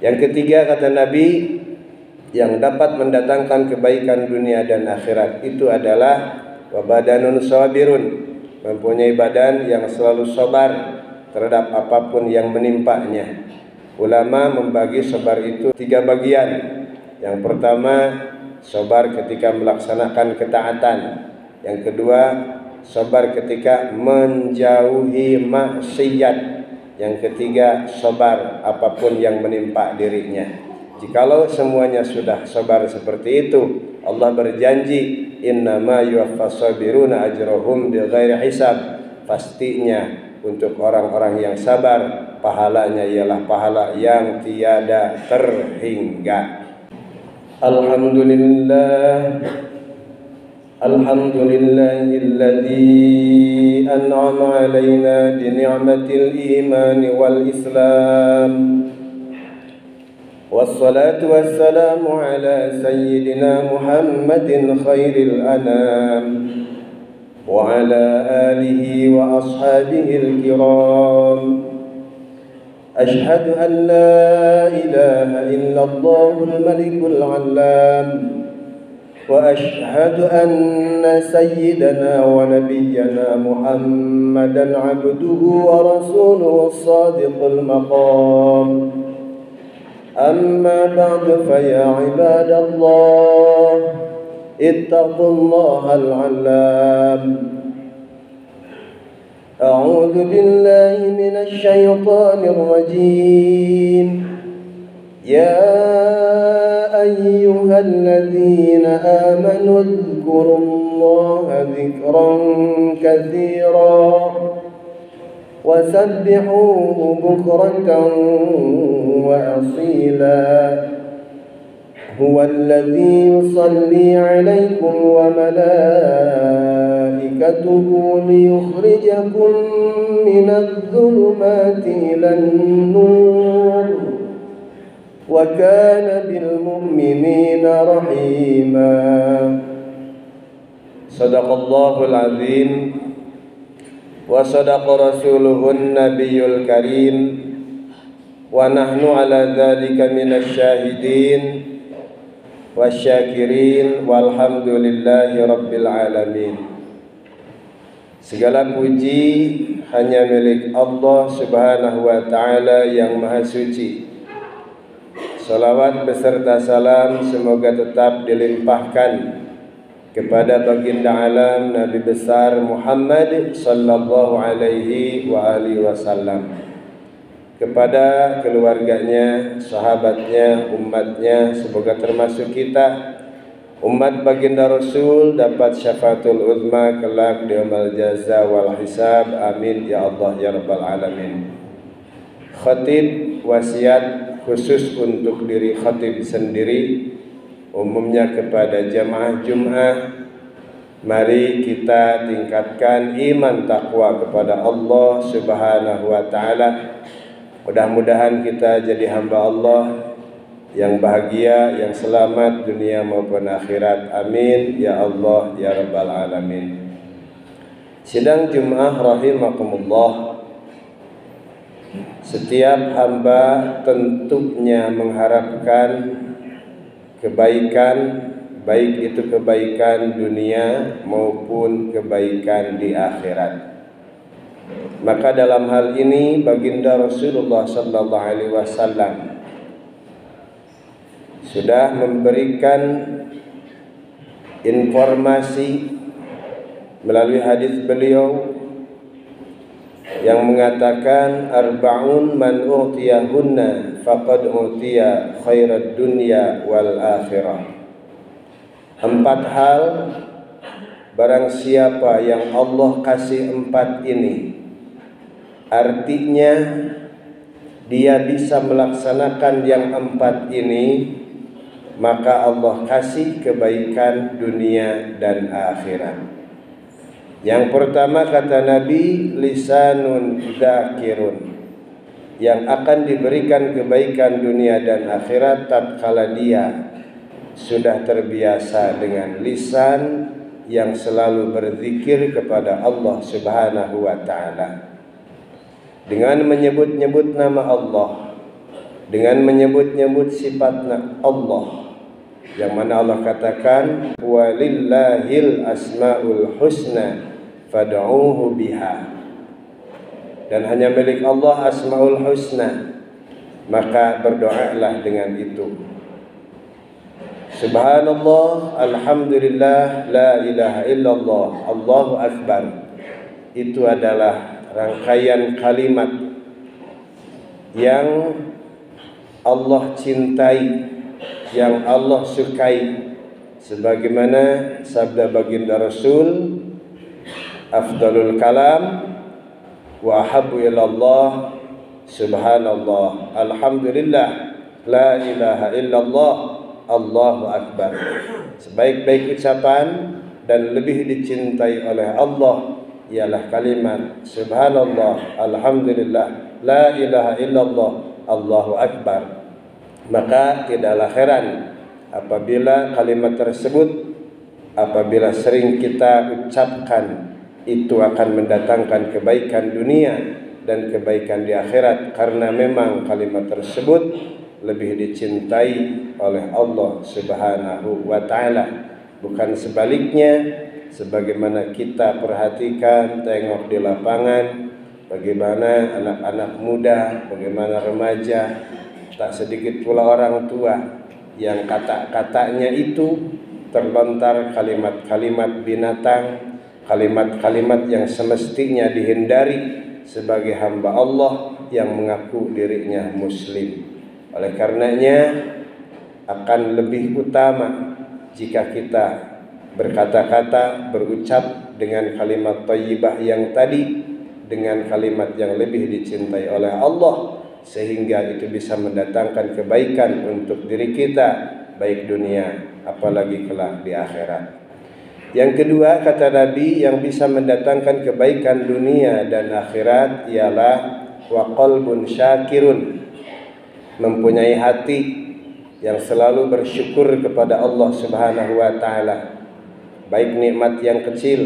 Yang ketiga kata Nabi, yang dapat mendatangkan kebaikan dunia dan akhirat itu adalah wabadanun sabirun, mempunyai badan yang selalu sabar terhadap apapun yang menimpanya. Ulama membagi sabar itu 3 bagian. Yang pertama, sabar ketika melaksanakan ketaatan. Yang kedua, sabar ketika menjauhi maksiat. Yang ketiga, sabar apapun yang menimpa dirinya. Jikalau semuanya sudah sabar seperti itu, Allah berjanji, innama yuwaffas sabiruna ajrahum bighairi hisab. Pastinya untuk orang-orang yang sabar, pahalanya ialah pahala yang tiada terhingga. Alhamdulillah, alhamdulillahilladzi an'ama alaina bi ni'matil iman wal islam. Wassalatu wassalamu ala sayyidina Muhammadin khairil anam wa ala alihi wa ashabihil kiram. Ashhadu an la ilaha illallahul malikul alam wa ashhadu anna sayyidana wa nabiyyana Muhammadan abduhu wa rasuluhu as-sadiqul maqam. أما بعد فيا عباد الله اتقوا الله العلام. أعوذ بالله من الشيطان الرجيم. يا أيها الذين آمنوا اذكروا الله ذكرا كثيرا وسبحوه بكرة وأصيلا. هو الذي يصلي عليكم وملائكته ليخرجكم من الظلمات إلى النور وكان بالمؤمنين رحيما. صدق الله العظيم وصدق رسوله النبي الكريم ونحن على ذلك من الشاهدين والسyakirin walhamdulillahi rabbil alamin. Segala puji hanya milik Allah subhanahu wa ta'ala yang maha suci. Salawat beserta salam semoga tetap dilimpahkan kepada baginda alam Nabi besar Muhammad sallallahu alaihi wa alihi wasallam, kepada keluarganya, sahabatnya, umatnya, semoga termasuk kita umat baginda Rasul dapat syafaatul uzma kelak di yaumul jaza wal hisab. Amin ya Allah ya rabbal alamin. Khatib wasiat khusus untuk diri khatib sendiri, umumnya kepada jamaah Jum'ah. Mari kita tingkatkan iman takwa kepada Allah subhanahu wa ta'ala. Mudah-mudahan kita jadi hamba Allah yang bahagia, yang selamat dunia maupun akhirat. Amin ya Allah ya rabbal alamin. Sidang Jum'ah rahimakumullah. Setiap hamba tentunya mengharapkan kebaikan, baik itu kebaikan dunia maupun kebaikan di akhirat. Maka dalam hal ini baginda Rasulullah sallallahu alaihi wasallam sudah memberikan informasi melalui hadis beliau yang mengatakan arba'un man utiyahunna faqad utiya khairad dunya wal akhirah. 4 hal barang siapa yang Allah kasih 4 ini, artinya dia bisa melaksanakan yang 4 ini, maka Allah kasih kebaikan dunia dan akhirat. Yang pertama kata Nabi, lisanun dzakirun, yang akan diberikan kebaikan dunia dan akhirat tatkala dia sudah terbiasa dengan lisan yang selalu berzikir kepada Allah subhanahu wa ta'ala, dengan menyebut-nyebut nama Allah, dengan menyebut-nyebut sifatnya Allah, yang mana Allah katakan walillahil asmaul husna fad'uuhu biha, dan hanya milik Allah asmaul husna, maka berdoalah dengan itu. Subhanallah, alhamdulillah, la ilaha illallah, Allahu akbar. Itu adalah rangkaian kalimat yang Allah cintai, yang Allah sukai, sebagaimana sabda baginda Rasul, afdalul kalam wa ahabbu ilallah subhanallah, alhamdulillah, la ilaha illallah, Allahu akbar. Sebaik-baik ucapan dan lebih dicintai oleh Allah ialah kalimat subhanallah, alhamdulillah, la ilaha illallah, Allahu akbar. Maka tidaklah heran apabila kalimat tersebut, apabila sering kita ucapkan, itu akan mendatangkan kebaikan dunia dan kebaikan di akhirat, karena memang kalimat tersebut lebih dicintai oleh Allah Subhanahu wa ta'ala, bukan sebaliknya. Sebagaimana kita perhatikan, tengok di lapangan, bagaimana anak-anak muda, bagaimana remaja, tak sedikit pula orang tua yang kata-katanya itu terlontar kalimat-kalimat binatang, kalimat-kalimat yang semestinya dihindari sebagai hamba Allah yang mengaku dirinya muslim. Oleh karenanya akan lebih utama jika kita berkata-kata, berucap dengan kalimat thayyibah yang tadi, dengan kalimat yang lebih dicintai oleh Allah, sehingga itu bisa mendatangkan kebaikan untuk diri kita, baik dunia apalagi kelak di akhirat. Yang kedua, kata Nabi, yang bisa mendatangkan kebaikan dunia dan akhirat ialah wa qalbun syakirun, mempunyai hati yang selalu bersyukur kepada Allah Subhanahu wa ta'ala, baik nikmat yang kecil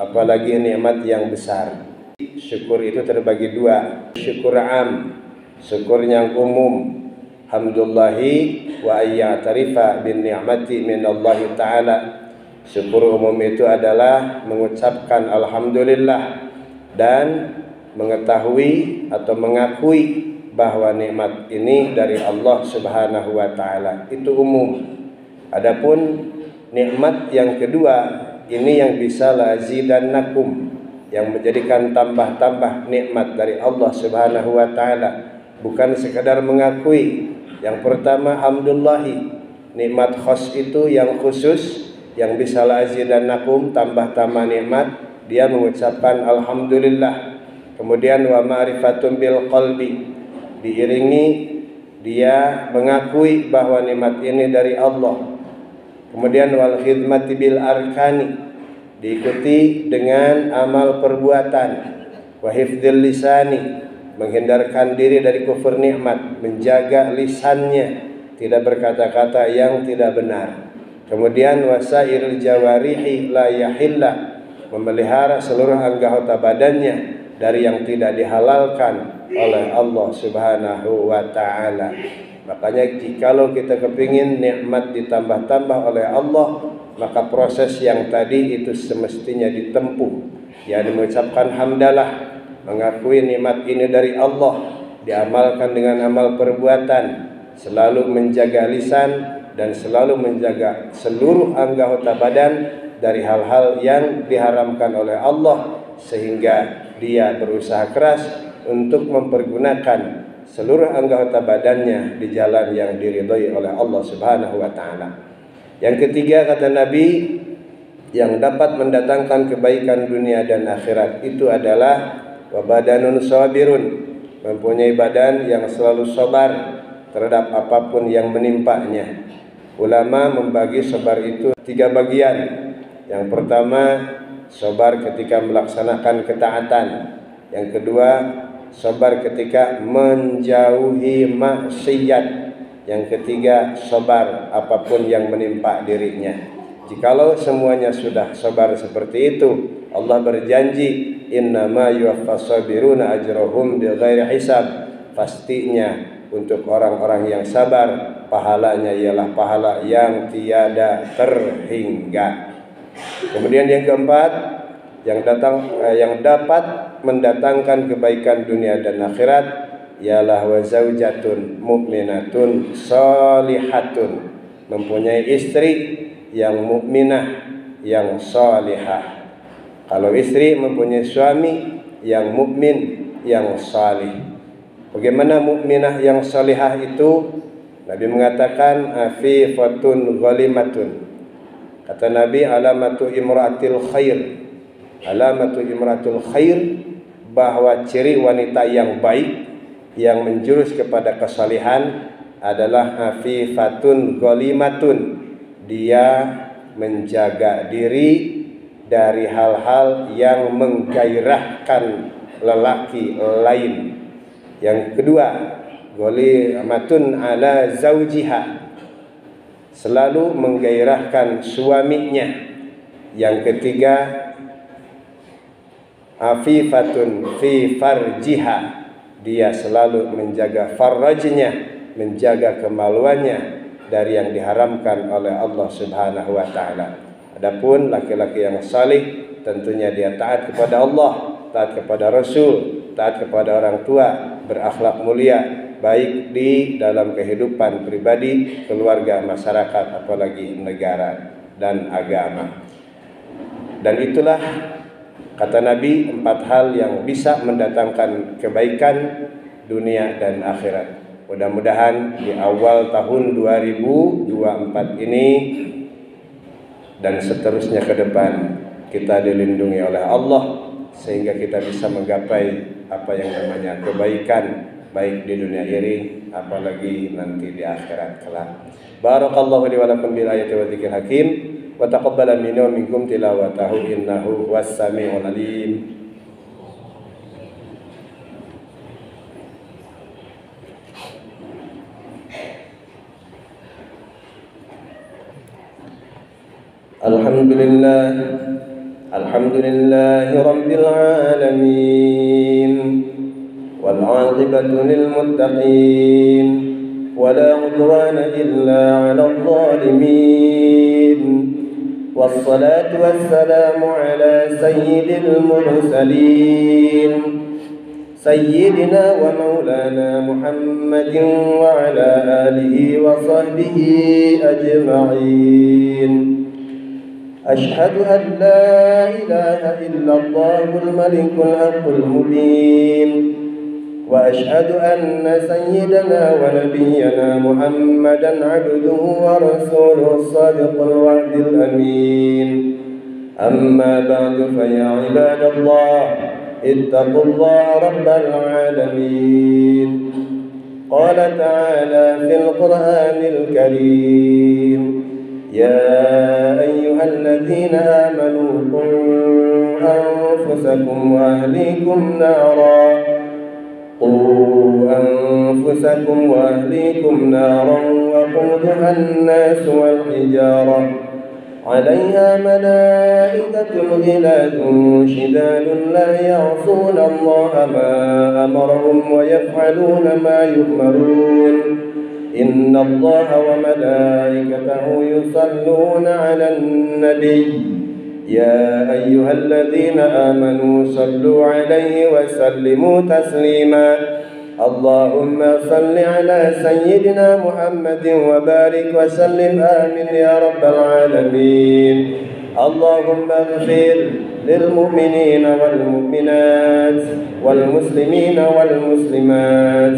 apalagi nikmat yang besar. Syukur itu terbagi dua, syukur am, syukur yang umum, hamdulillahi wa ayya'tarifa bin ni'mati minallahi ta'ala. Syukur umum itu adalah mengucapkan alhamdulillah dan mengetahui atau mengakui bahwa nikmat ini dari Allah Subhanahu wa ta'ala, itu umum. Adapun nikmat yang kedua, ini yang bisa lazidannakum, yang menjadikan tambah-tambah nikmat dari Allah Subhanahu wa ta'ala, bukan sekadar mengakui. Yang pertama hamdulillahi, nikmat khas itu yang khusus, yang bisa lazidannakum, tambah-tambah nikmat, dia mengucapkan alhamdulillah. Kemudian wa ma'rifatun bil qalbi, diiringi dia mengakui bahwa nikmat ini dari Allah. Kemudian wal khidmati bil arkani, diikuti dengan amal perbuatan. Wa hifdzil lisani, menghindarkan diri dari kufur nikmat, menjaga lisannya, tidak berkata-kata yang tidak benar. Kemudian wasairil jawarihi la yahilla, memelihara seluruh anggota badannya dari yang tidak dihalalkan oleh Allah Subhanahu wa ta'ala. Makanya jikalau kita kepingin nikmat ditambah-tambah oleh Allah, maka proses yang tadi itu semestinya ditempuh, ya, mengucapkan hamdalah, mengakui nikmat ini dari Allah, diamalkan dengan amal perbuatan, selalu menjaga lisan dan selalu menjaga seluruh anggota badan dari hal-hal yang diharamkan oleh Allah, sehingga dia berusaha keras untuk mempergunakan seluruh anggota badannya di jalan yang diridhai oleh Allah Subhanahu wa ta'ala. Yang ketiga, kata Nabi, yang dapat mendatangkan kebaikan dunia dan akhirat itu adalah wa badanun sabirun, mempunyai badan yang selalu sabar terhadap apapun yang menimpanya. Ulama membagi sabar itu 3 bagian. Yang pertama, sabar ketika melaksanakan ketaatan. Yang kedua, sabar ketika menjauhi maksiat. Yang ketiga, sabar apapun yang menimpa dirinya. Jikalau semuanya sudah sabar seperti itu, Allah berjanji, innama yuwaffas sabiruna ajrahum bighairi hisab, pastinya untuk orang-orang yang sabar, pahalanya ialah pahala yang tiada terhingga. Kemudian yang keempat, yang dapat mendatangkan kebaikan dunia dan akhirat ialah wa zaujatun mukminatun shalihatun, mempunyai istri yang mukminah, yang salihah. Kalau istri mempunyai suami yang mukmin, yang salih. Bagaimana mukminah yang salihah itu? Nabi mengatakan afifatun ghalimatun. Kata Nabi, alamatu imra'atil khair. Alamatu imra'atul khair, bahwa ciri wanita yang baik yang menjurus kepada kesalihan adalah afifatun ghalimatun. Dia menjaga diri dari hal-hal yang menggairahkan lelaki lain. Yang kedua, ghalimatun ala zaujiha, selalu menggairahkan suaminya. Yang ketiga, afifatun fi farjiha, dia selalu menjaga farajnya, menjaga kemaluannya dari yang diharamkan oleh Allah Subhanahu wa taala. Adapun laki-laki yang salih, tentunya dia taat kepada Allah, taat kepada Rasul, taat kepada orang tua, berakhlak mulia, baik di dalam kehidupan pribadi, keluarga, masyarakat, apalagi negara dan agama. Dan itulah kata Nabi 4 hal yang bisa mendatangkan kebaikan dunia dan akhirat. Mudah-mudahan di awal tahun 2024 ini dan seterusnya ke depan kita dilindungi oleh Allah sehingga kita bisa menggapai apa yang namanya kebaikan, baik di dunia ini apalagi nanti di akhirat kelak. Barakallahu li wa lakum bil ayati wa dzikril hakim wa taqabbala minna wa minkum tilawatahu innahu was-sami'ul alim. Alhamdulillah rabbil alamin. والعاقبة للمتقين ولا عدوان إلا على الظالمين والصلاة والسلام على سيد المرسلين سيدنا ومولانا محمد وعلى آله وصحبه أجمعين. أشهد أن لا إله إلا الله الملك الحق المبين وأشهد أن سيدنا ونبينا محمدا عبده ورسوله الصادق الوعد الأمين. أما بعد فيا عباد الله اتقوا الله رب العالمين. قال تعالى في القرآن الكريم يا أيها الذين آمنوا قوا أنفسكم وأهليكم نارا وقودها الناس والحجارة عليها ملائكة غلاظ شداد لا يعصون الله ما أمرهم ويفعلون ما يؤمرون. إن الله وملائكته يصلون على النبي يا أيها الذين آمنوا صلوا عليه وسلموا تسليما. اللهم صل على سيدنا محمد وبارك وسلم آمين يا رب العالمين. اللهم اغفر للمؤمنين والمؤمنات والمسلمين والمسلمات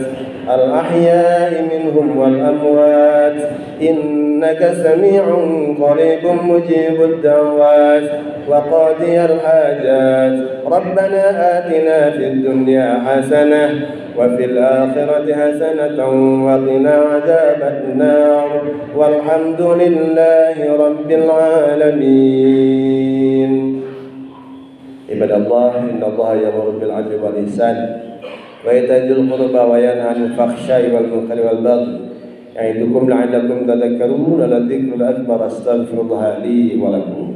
الأحياء منهم والأموات إنك سميع قريب مجيب الدعوات وقاضي الحاجات. ربنا آتنا في الدنيا حسنة وفي الآخرة حسنة وقنا عذاب النار والحمد لله رب العالمين. عباد الله إن الله يأمر بالعدل والإحسان وإيتاء ذي القربى وينهى عن الفحشاء والمنكر والبغي يعظكم لعلكم تذكرون. للذكر الأكبر. أستغفر الله لي ولكم.